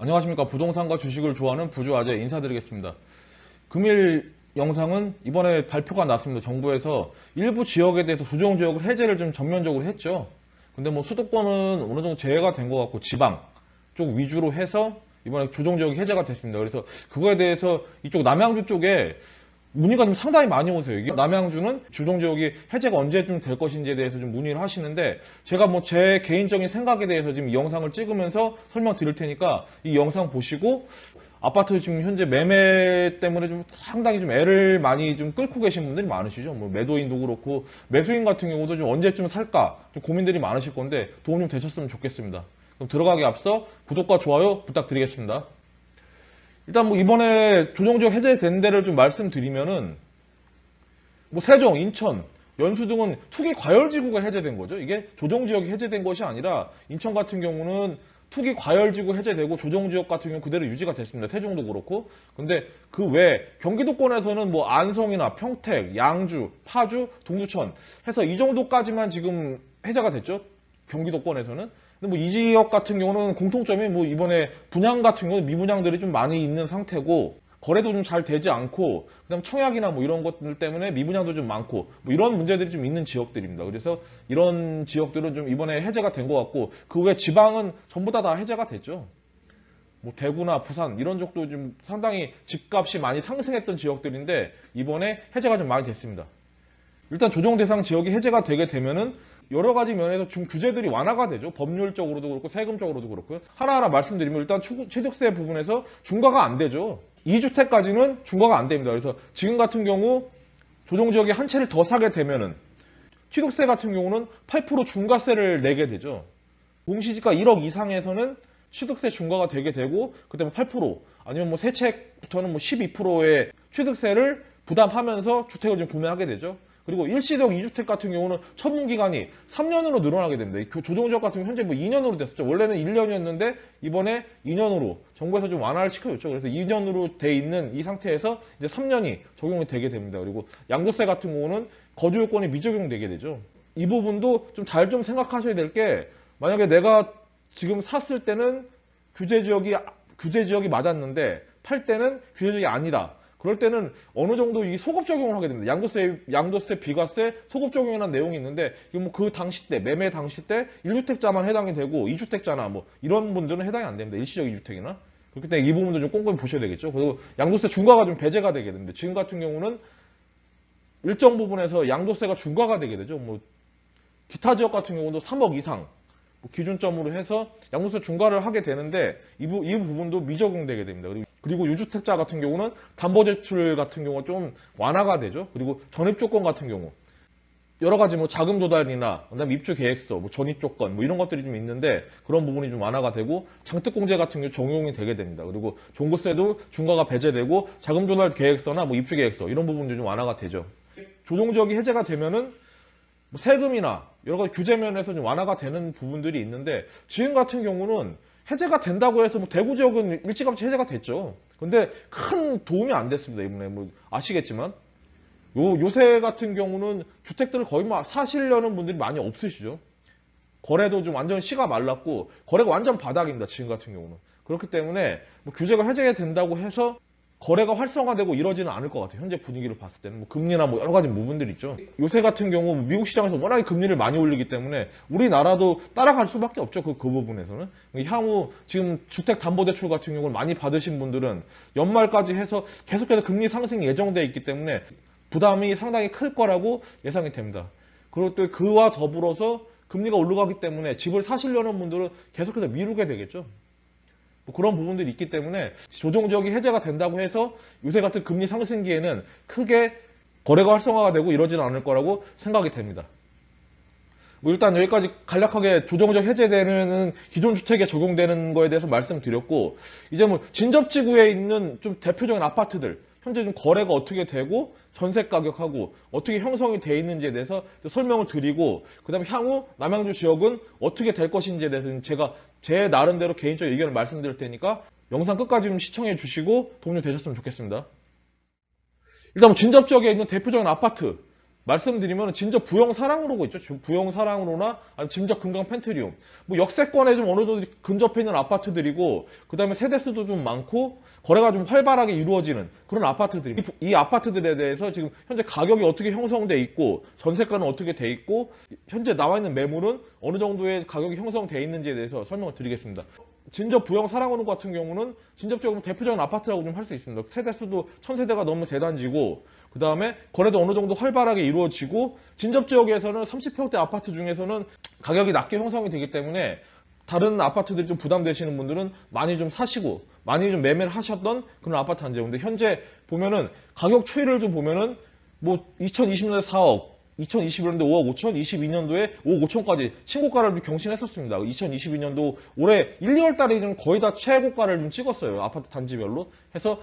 안녕하십니까. 부동산과 주식을 좋아하는 부주아재 인사드리겠습니다. 금일 영상은 이번에 발표가 났습니다. 정부에서 일부 지역에 대해서 조정지역을 해제를 좀 전면적으로 했죠. 근데 뭐 수도권은 어느 정도 제외가 된 것 같고 지방 쪽 위주로 해서 이번에 조정지역이 해제가 됐습니다. 그래서 그거에 대해서 이쪽 남양주 쪽에 문의가 좀 상당히 많이 오세요. 이게 남양주는 조정지역이 해제가 언제쯤 될 것인지에 대해서 좀 문의를 하시는데, 제가 뭐 제 개인적인 생각에 대해서 지금 이 영상을 찍으면서 설명드릴 테니까 이 영상 보시고, 아파트 지금 현재 매매 때문에 좀 상당히 좀 애를 많이 좀 끌고 계신 분들이 많으시죠. 뭐 매도인도 그렇고 매수인 같은 경우도 좀 언제쯤 살까 좀 고민들이 많으실 건데 도움 좀 되셨으면 좋겠습니다. 그럼 들어가기 앞서 구독과 좋아요 부탁드리겠습니다. 일단 뭐 이번에 조정지역 해제된 데를 좀 말씀드리면은, 뭐 세종, 인천, 연수 등은 투기 과열지구가 해제된 거죠. 이게 조정지역이 해제된 것이 아니라 인천 같은 경우는 투기 과열지구 해제되고 조정지역 같은 경우 그대로 유지가 됐습니다. 세종도 그렇고. 근데 그 외 경기도권에서는 뭐 안성이나 평택, 양주, 파주, 동두천 해서 이 정도까지만 지금 해제가 됐죠. 경기도권에서는. 근데 뭐 이 지역 같은 경우는 공통점이 뭐 이번에 분양 같은 경우는 미분양들이 좀 많이 있는 상태고, 거래도 좀 잘 되지 않고, 그다음 청약이나 뭐 이런 것들 때문에 미분양도 좀 많고, 뭐 이런 문제들이 좀 있는 지역들입니다. 그래서 이런 지역들은 좀 이번에 해제가 된 것 같고, 그 외 지방은 전부 다 해제가 됐죠. 뭐 대구나 부산 이런 쪽도 좀 상당히 집값이 많이 상승했던 지역들인데 이번에 해제가 좀 많이 됐습니다. 일단 조정 대상 지역이 해제가 되게 되면은 여러 가지 면에서 좀 규제들이 완화가 되죠. 법률적으로도 그렇고 세금적으로도 그렇고요. 하나하나 말씀드리면, 일단 취득세 부분에서 중과가 안 되죠. 2주택까지는 중과가 안 됩니다. 그래서 지금 같은 경우 조정지역에 한 채를 더 사게 되면은 취득세 같은 경우는 8% 중과세를 내게 되죠. 공시지가 1억 이상에서는 취득세 중과가 되게 되고, 그때 8% 아니면 뭐 세 채부터는 뭐 12%의 취득세를 부담하면서 주택을 좀 구매하게 되죠. 그리고 일시적 2주택 같은 경우는 처분기간이 3년으로 늘어나게 됩니다. 조정지역 같은 경우 현재 뭐 2년으로 됐었죠. 원래는 1년이었는데 이번에 2년으로 정부에서 좀 완화를 시켜줬죠. 그래서 2년으로 돼 있는 이 상태에서 이제 3년이 적용이 되게 됩니다. 그리고 양도세 같은 경우는 거주 요건이 미적용되게 되죠. 이 부분도 좀 잘 좀 생각하셔야 될 게, 만약에 내가 지금 샀을 때는 규제 지역이 맞았는데 팔 때는 규제 지역이 아니다. 그럴 때는 어느 정도 이 소급 적용을 하게 됩니다. 양도세, 비과세, 소급 적용이라는 내용이 있는데, 이거 뭐 그 당시 때, 매매 당시 때 1주택자만 해당이 되고 2주택자나 뭐 이런 분들은 해당이 안 됩니다. 일시적 2주택이나. 그렇기 때문에 이 부분도 좀 꼼꼼히 보셔야 되겠죠. 그리고 양도세 중과가 좀 배제가 되게 됩니다. 지금 같은 경우는 일정 부분에서 양도세가 중과가 되게 되죠. 뭐 기타 지역 같은 경우도 3억 이상 기준점으로 해서 양도세 중과를 하게 되는데 이 부분도 미적용되게 됩니다. 그리고 유주택자 같은 경우는 담보대출 같은 경우가 좀 완화가 되죠. 그리고 전입조건 같은 경우 여러 가지 뭐 자금 조달이나 그다음에 입주 계획서, 뭐 전입 조건 뭐 이런 것들이 좀 있는데 그런 부분이 좀 완화가 되고, 장특공제 같은 경우 적용이 되게 됩니다. 그리고 종부세도 중과가 배제되고 자금 조달 계획서나 뭐 입주 계획서 이런 부분도 좀 완화가 되죠. 조정지역이 해제가 되면은 뭐 세금이나 여러 가지 규제 면에서 좀 완화가 되는 부분들이 있는데, 지금 같은 경우는 해제가 된다고 해서 뭐 대구 지역은 일찌감치 해제가 됐죠. 근데 큰 도움이 안 됐습니다. 이번에 뭐 아시겠지만 요새 같은 경우는 주택들을 거의 뭐 사시려는 분들이 많이 없으시죠. 거래도 좀 완전 씨가 말랐고 거래가 완전 바닥입니다. 지금 같은 경우는. 그렇기 때문에 뭐 규제가 해제된다고 해서 거래가 활성화되고 이러지는 않을 것 같아요. 현재 분위기를 봤을 때는 뭐 금리나 뭐 여러 가지 부분들이 있죠. 요새 같은 경우 미국 시장에서 워낙에 금리를 많이 올리기 때문에 우리나라도 따라갈 수밖에 없죠. 그 부분에서는. 향후 지금 주택담보대출 같은 경우를 많이 받으신 분들은 연말까지 해서 계속해서 금리 상승이 예정되어 있기 때문에 부담이 상당히 클 거라고 예상이 됩니다. 그리고 또 그와 더불어서 금리가 올라가기 때문에 집을 사시려는 분들은 계속해서 미루게 되겠죠. 뭐 그런 부분들이 있기 때문에 조정지역이 해제가 된다고 해서 요새 같은 금리 상승기에는 크게 거래가 활성화가 되고 이러지는 않을 거라고 생각이 됩니다. 뭐 일단 여기까지 간략하게 조정지역 해제되는 기존 주택에 적용되는 거에 대해서 말씀드렸고, 이제 뭐 진접지구에 있는 좀 대표적인 아파트들 현재 좀 거래가 어떻게 되고 전세 가격하고 어떻게 형성이 돼 있는지에 대해서 설명을 드리고, 그 다음에 향후 남양주 지역은 어떻게 될 것인지에 대해서는 제가 제 나름대로 개인적 의견을 말씀드릴 테니까 영상 끝까지 좀 시청해 주시고 도움이 되셨으면 좋겠습니다. 일단 뭐 진접 지역에 있는 대표적인 아파트, 말씀드리면 진저 부영 사랑으로고 있죠. 부영 사랑으로나 아니면 진저 금강 펜트리움. 뭐 역세권에 좀 어느 정도 근접해 있는 아파트들이고 그다음에 세대수도 좀 많고 거래가 좀 활발하게 이루어지는 그런 아파트들입니다. 이 아파트들에 대해서 지금 현재 가격이 어떻게 형성돼 있고 전세가는 어떻게 돼 있고 현재 나와 있는 매물은 어느 정도의 가격이 형성돼 있는지에 대해서 설명을 드리겠습니다. 진접 부영 사랑으로 같은 경우는 진접적으로 대표적인 아파트라고 좀 할 수 있습니다. 세대수도 1000세대가 넘는 대단지고 그 다음에 거래도 어느 정도 활발하게 이루어지고 진접 지역에서는 30평대 아파트 중에서는 가격이 낮게 형성이 되기 때문에 다른 아파트들이 좀 부담되시는 분들은 많이 좀 사시고 많이 좀 매매를 하셨던 그런 아파트 단지예요. 근데 현재 보면은 가격 추이를 좀 보면은 뭐 2020년에 4억 2021년도 5억 5천, 22년도에 5억 5천까지 신고가를 좀 경신했었습니다. 2022년도 올해 1, 2월 달에 좀 거의 다 최고가를 좀 찍었어요. 아파트 단지별로. 해서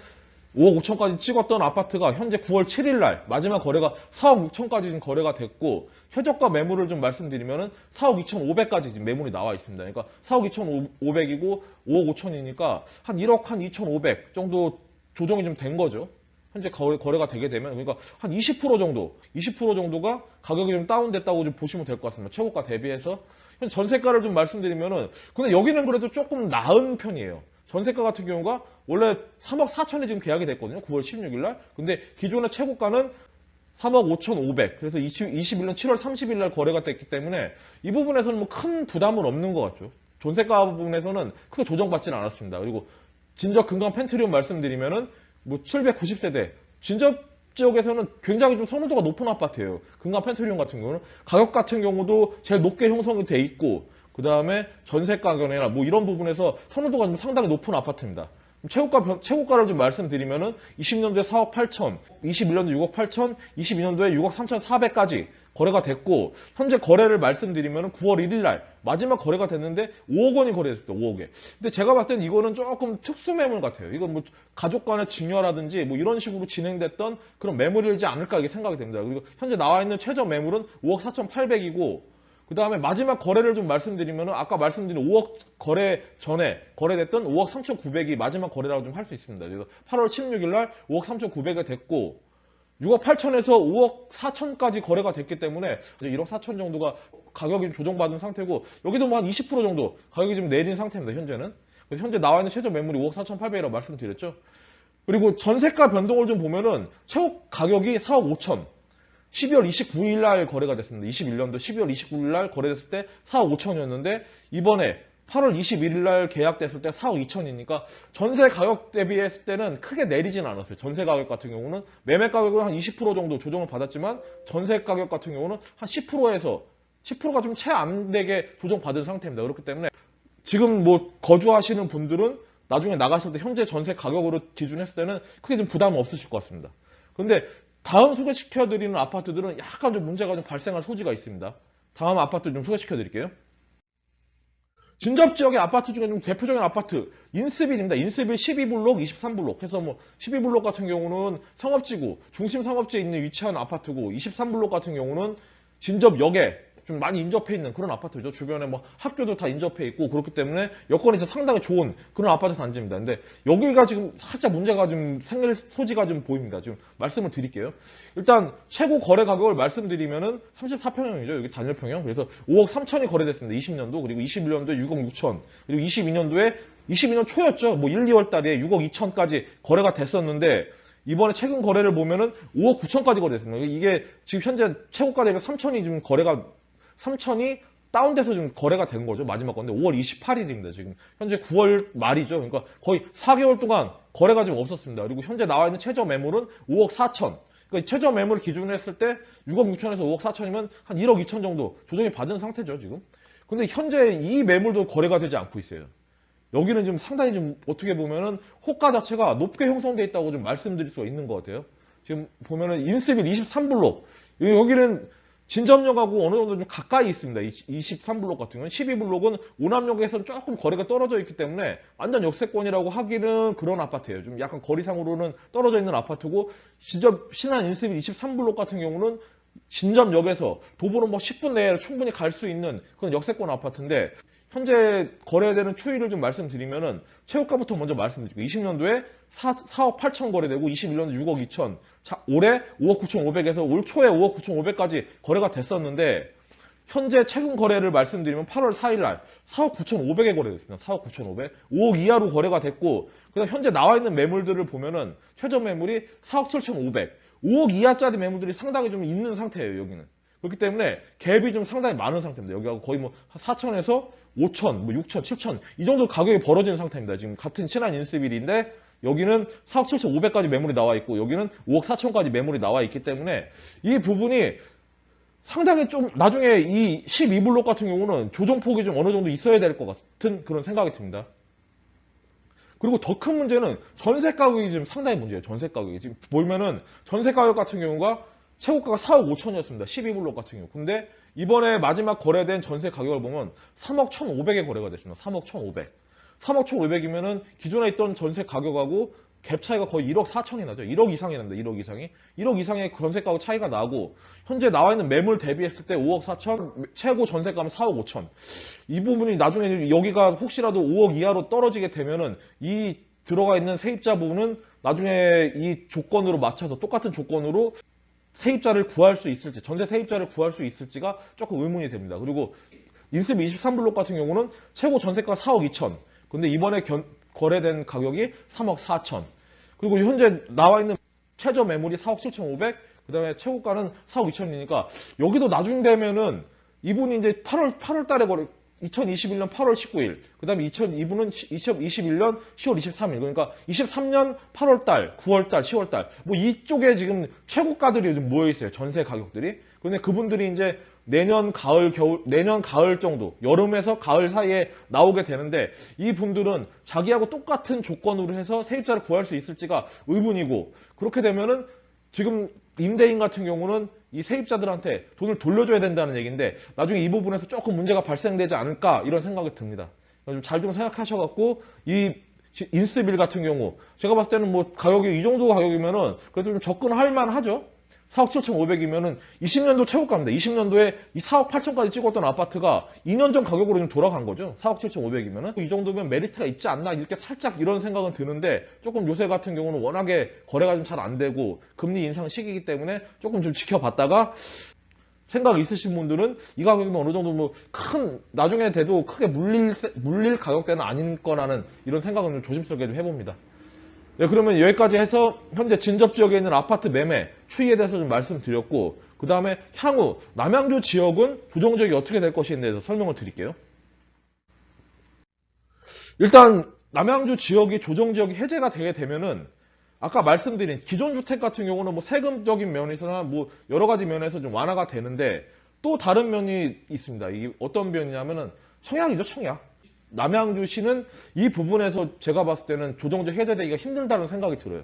5억 5천까지 찍었던 아파트가 현재 9월 7일 날 마지막 거래가 4억 6천까지 지금 거래가 됐고 최저가 매물을 좀 말씀드리면은 4억 2,500까지 지금 매물이 나와 있습니다. 그러니까 4억 2,500이고 5억 5천이니까 한 1억 한 2,500 정도 조정이 좀 된 거죠. 현재 거래가 되게 되면 그러니까 한 20% 정도, 20% 정도가 가격이 좀 다운됐다고 좀 보시면 될 것 같습니다. 최고가 대비해서 전세가를 좀 말씀드리면은 근데 여기는 그래도 조금 나은 편이에요. 전세가 같은 경우가 원래 3억 4천에 지금 계약이 됐거든요. 9월 16일 날. 근데 기존의 최고가는 3억 5,500. 그래서 21년 7월 30일 날 거래가 됐기 때문에 이 부분에서는 뭐 큰 부담은 없는 것 같죠. 전세가 부분에서는 크게 조정받지는 않았습니다. 그리고 진적 금강 펜트리움 말씀드리면은 뭐 790세대 진접 지역에서는 굉장히 좀 선호도가 높은 아파트예요. 금강 펜트리움 같은 경우는 가격 같은 경우도 제일 높게 형성이 돼 있고 그 다음에 전세 가격이나 뭐 이런 부분에서 선호도가 좀 상당히 높은 아파트입니다. 최고가를 좀 말씀드리면은 20년도에 4억 8천, 21년도 6억 8천, 22년도에 6억 3,400까지 거래가 됐고 현재 거래를 말씀드리면은 9월 1일 날 마지막 거래가 됐는데 5억 원이 거래됐습니다. 5억에. 근데 제가 봤을 땐 이거는 조금 특수 매물 같아요. 이건 뭐 가족 간의 증여라든지 뭐 이런 식으로 진행됐던 그런 매물이지 않을까 이게 생각이 됩니다. 그리고 현재 나와 있는 최저 매물은 5억 4,800이고 그 다음에 마지막 거래를 좀 말씀드리면 아까 말씀드린 5억 거래 전에 거래됐던 5억 3,900이 마지막 거래라고 좀 할 수 있습니다. 그래서 8월 16일 날 5억 3,900이 됐고 6억 8천에서 5억 4천까지 거래가 됐기 때문에 1억 4천 정도가 가격이 조정받은 상태고 여기도 뭐 한 20% 정도 가격이 좀 내린 상태입니다. 현재는. 그래서 현재 나와 있는 최저 매물이 5억 4,800이라고 말씀드렸죠. 그리고 전세가 변동을 좀 보면은 최고 가격이 4억 5천 12월 29일 날 거래가 됐습니다. 21년도 12월 29일 날 거래됐을 때 4억 5천이었는데 이번에 8월 21일 날 계약됐을 때 4억 2천이니까 전세 가격 대비했을 때는 크게 내리진 않았어요. 전세 가격 같은 경우는 매매 가격은 한 20% 정도 조정을 받았지만 전세 가격 같은 경우는 한 10%에서 10%가 좀 채 안 되게 조정받은 상태입니다. 그렇기 때문에 지금 뭐 거주하시는 분들은 나중에 나가실 때 현재 전세 가격으로 기준했을 때는 크게 좀 부담은 없으실 것 같습니다. 그런데 다음 소개시켜드리는 아파트들은 약간 좀 문제가 좀 발생할 소지가 있습니다. 다음 아파트 좀 소개시켜드릴게요. 진접 지역의 아파트 중에 좀 대표적인 아파트 인스빌입니다. 인스빌 12블록, 23블록 해서 뭐 12블록 같은 경우는 상업지구, 중심 상업지에 있는 위치한 아파트고 23블록 같은 경우는 진접역에 좀 많이 인접해 있는 그런 아파트죠. 주변에 뭐 학교도 다 인접해 있고 그렇기 때문에 여건이 상당히 좋은 그런 아파트 단지입니다. 근데 여기가 지금 살짝 문제가 좀 생길 소지가 좀 보입니다. 지금 말씀을 드릴게요. 일단 최고 거래 가격을 말씀드리면은 34평형이죠. 여기 단일평형. 그래서 5억 3천이 거래됐습니다. 20년도 그리고 21년도에 6억 6천 그리고 22년도에 22년 초였죠. 뭐 1, 2월 달에 6억 2천까지 거래가 됐었는데 이번에 최근 거래를 보면은 5억 9천까지 거래됐습니다. 이게 지금 현재 최고가 대비 3천이 지금 거래가 3천이 다운돼서 지금 거래가 된 거죠. 마지막 건데 5월 28일입니다. 지금 현재 9월 말이죠. 그러니까 거의 4개월 동안 거래가 지금 없었습니다. 그리고 현재 나와 있는 최저 매물은 5억 4천. 그러니까 최저 매물을 기준으로 했을 때 6억 6천에서 5억 4천이면 한 1억 2천 정도 조정이 받은 상태죠. 지금. 근데 현재 이 매물도 거래가 되지 않고 있어요. 여기는 지금 상당히 좀 어떻게 보면은 호가 자체가 높게 형성되어 있다고 좀 말씀드릴 수가 있는 것 같아요. 지금 보면은 인스빌 23블록 여기는 진접역하고 어느 정도 좀 가까이 있습니다. 23블록 같은 경우는 12블록은 오남역에서는 조금 거리가 떨어져 있기 때문에 완전 역세권이라고 하기는 그런 아파트예요. 좀 약간 거리상으로는 떨어져 있는 아파트고 신한 인스빌 23블록 같은 경우는 진접역에서 도보로 뭐 10분 내에 충분히 갈 수 있는 그런 역세권 아파트인데 현재 거래되는 추이를 좀 말씀드리면은 최고가부터 먼저 말씀드리고 20년도에 4억 8천 거래되고 21년도 6억 2천, 자, 올해 5억 9천5백에서 올 초에 5억 9천5백까지 거래가 됐었는데 현재 최근 거래를 말씀드리면 8월 4일 날 4억 9천5백에 거래됐습니다. 4억 9천5백. 5억 이하로 거래가 됐고 그다음 현재 나와 있는 매물들을 보면은 최저 매물이 4억 7천5백. 5억 이하짜리 매물들이 상당히 좀 있는 상태예요, 여기는. 그렇기 때문에 갭이 좀 상당히 많은 상태입니다. 여기하고 거의 뭐 4천에서 5천, 뭐 6천, 7천 이 정도 가격이 벌어지는 상태입니다. 지금 같은 친한 인스빌인데 여기는 4억 7천5백까지 매물이 나와 있고 여기는 5억 4천까지 매물이 나와 있기 때문에 이 부분이 상당히 좀 나중에 이 12블록 같은 경우는 조정폭이 좀 어느 정도 있어야 될 것 같은 그런 생각이 듭니다. 그리고 더 큰 문제는 전세 가격이 지금 상당히 문제예요. 전세 가격이. 지금 보면은 전세 가격 같은 경우가 최고가가 4억 5천이었습니다. 12블록 같은 경우. 근데 이번에 마지막 거래된 전세 가격을 보면 3억 1,500에 거래가 됐습니다. 3억 1,500. 3억 1,500이면은 기존에 있던 전세 가격하고 갭 차이가 거의 1억 4천이 나죠. 1억 이상이 납니다. 1억 이상이. 1억 이상의 전세 가격 차이가 나고 현재 나와 있는 매물 대비했을 때 5억 4천, 최고 전세가는 4억 5천. 이 부분이 나중에 여기가 혹시라도 5억 이하로 떨어지게 되면은 이 들어가 있는 세입자 부분은 나중에 이 조건으로 맞춰서 똑같은 조건으로 세입자를 구할 수 있을지, 전세 세입자를 구할 수 있을지가 조금 의문이 됩니다. 그리고 인스비 23블록 같은 경우는 최고 전세가 4억 2천. 근데 이번에 거래된 가격이 3억 4천. 그리고 현재 나와 있는 최저 매물이 4억 7천5백, 그 다음에 최고가는 4억 2천이니까 여기도 나중 되면은 이분이 이제 8월 달에 2021년 8월 19일, 그 다음에 이분은 2021년 10월 23일, 그러니까 23년 8월 달, 9월 달, 10월 달, 뭐 이쪽에 지금 최고가들이 요즘 모여 있어요. 전세 가격들이. 근데 그분들이 이제 내년 가을, 겨울, 내년 가을 정도, 여름에서 가을 사이에 나오게 되는데 이 분들은 자기하고 똑같은 조건으로 해서 세입자를 구할 수 있을지가 의문이고 그렇게 되면은 지금 임대인 같은 경우는 이 세입자들한테 돈을 돌려줘야 된다는 얘기인데 나중에 이 부분에서 조금 문제가 발생되지 않을까 이런 생각이 듭니다. 잘 좀 생각하셔갖고 이 인스빌 같은 경우 제가 봤을 때는 뭐 가격이 이 정도 가격이면은 그래도 좀 접근할 만하죠. 4억 7천5백이면은 20년도 최고가입니다. 20년도에 이 4억 8천까지 찍었던 아파트가 2년 전 가격으로 좀 돌아간 거죠. 4억 7천5백이면은 이 정도면 메리트가 있지 않나 이렇게 살짝 이런 생각은 드는데 조금 요새 같은 경우는 워낙에 거래가 좀 잘 안 되고 금리 인상 시기이기 때문에 조금 좀 지켜봤다가 생각 있으신 분들은 이 가격이면 어느 정도 뭐 큰 나중에 돼도 크게 물릴 가격대는 아닐 거라는 이런 생각은 좀 조심스럽게 좀 해봅니다. 네, 그러면 여기까지 해서 현재 진접 지역에 있는 아파트 매매 추이에 대해서 좀 말씀드렸고 그 다음에 향후 남양주 지역은 조정 지역이 어떻게 될 것인지에 대해서 설명을 드릴게요. 일단 남양주 지역이 조정 지역이 해제가 되게 되면은 아까 말씀드린 기존 주택 같은 경우는 뭐 세금적인 면에서나 뭐 여러 가지 면에서 좀 완화가 되는데 또 다른 면이 있습니다. 이게 어떤 면이냐면은 청약이죠, 청약. 남양주시는 이 부분에서 제가 봤을 때는 조정적 해제되기가 힘들다는 생각이 들어요.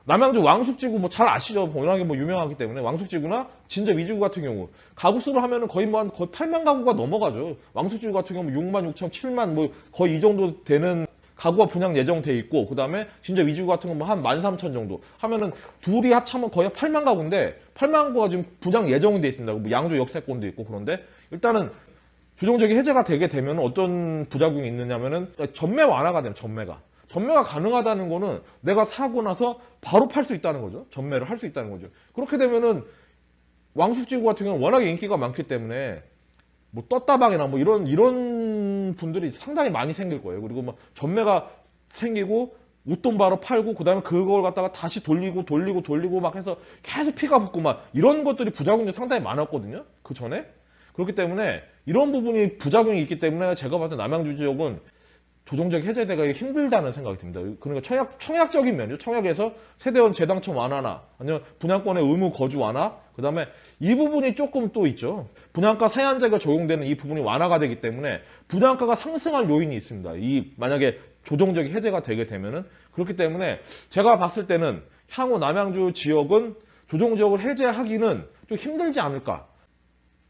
남양주 왕숙지구 뭐 잘 아시죠? 워낙에 뭐 유명하기 때문에 왕숙지구나 진접 이지구 같은 경우 가구 수로 하면은 거의 뭐 거의 8만 가구가 넘어가죠. 왕숙지구 같은 경우 6만 6천, 7만 뭐 거의 이 정도 되는 가구가 분양 예정돼 있고 그 다음에 진접 이지구 같은 거 뭐 한 13,000 정도 하면은 둘이 합치면 거의 8만 가구인데 8만 가구가 지금 분양 예정이 돼 있습니다. 뭐 양주 역세권도 있고 그런데 일단은 조정적이 해제가 되게 되면 어떤 부작용이 있느냐면은 전매 완화가 되는 전매가 가능하다는 거는 내가 사고 나서 바로 팔 수 있다는 거죠. 전매를 할 수 있다는 거죠. 그렇게 되면은 왕숙지구 같은 경우는 워낙에 인기가 많기 때문에 뭐 떴다방이나 뭐 이런 분들이 상당히 많이 생길 거예요. 그리고 뭐 전매가 생기고 웃돈 바로 팔고 그다음에 그걸 갖다가 다시 돌리고 막 해서 계속 피가 붙고 막 이런 것들이 부작용이 상당히 많았거든요. 그 전에. 그렇기 때문에 이런 부분이 부작용이 있기 때문에 제가 봤을 때 남양주 지역은 조정적 해제되기가 힘들다는 생각이 듭니다. 그러니까 청약적인 면이죠. 청약에서 세대원 재당첨 완화나 아니면 분양권의 의무 거주 완화 그 다음에 이 부분이 조금 또 있죠. 분양가 세안제가 적용되는 이 부분이 완화가 되기 때문에 분양가가 상승할 요인이 있습니다. 이 만약에 조정적 해제가 되게 되면은 그렇기 때문에 제가 봤을 때는 향후 남양주 지역은 조정적을 해제하기는 좀 힘들지 않을까.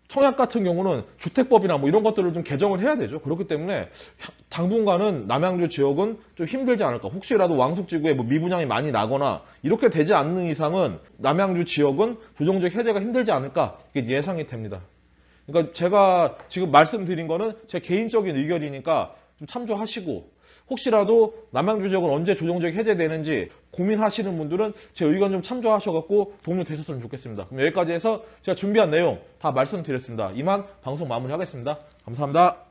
청약 같은 경우는 주택법이나 뭐 이런 것들을 좀 개정을 해야 되죠. 그렇기 때문에 당분간은 남양주 지역은 좀 힘들지 않을까. 혹시라도 왕숙지구에 뭐 미분양이 많이 나거나 이렇게 되지 않는 이상은 남양주 지역은 조정적 해제가 힘들지 않을까 이게 예상이 됩니다. 그러니까 제가 지금 말씀드린 거는 제 개인적인 의견이니까 좀 참조하시고, 혹시라도 남양주지역은 언제 조정지역 해제되는지 고민하시는 분들은 제 의견 좀 참조하셔갖고 도움이 되셨으면 좋겠습니다. 그럼 여기까지 해서 제가 준비한 내용 다 말씀드렸습니다. 이만 방송 마무리하겠습니다. 감사합니다.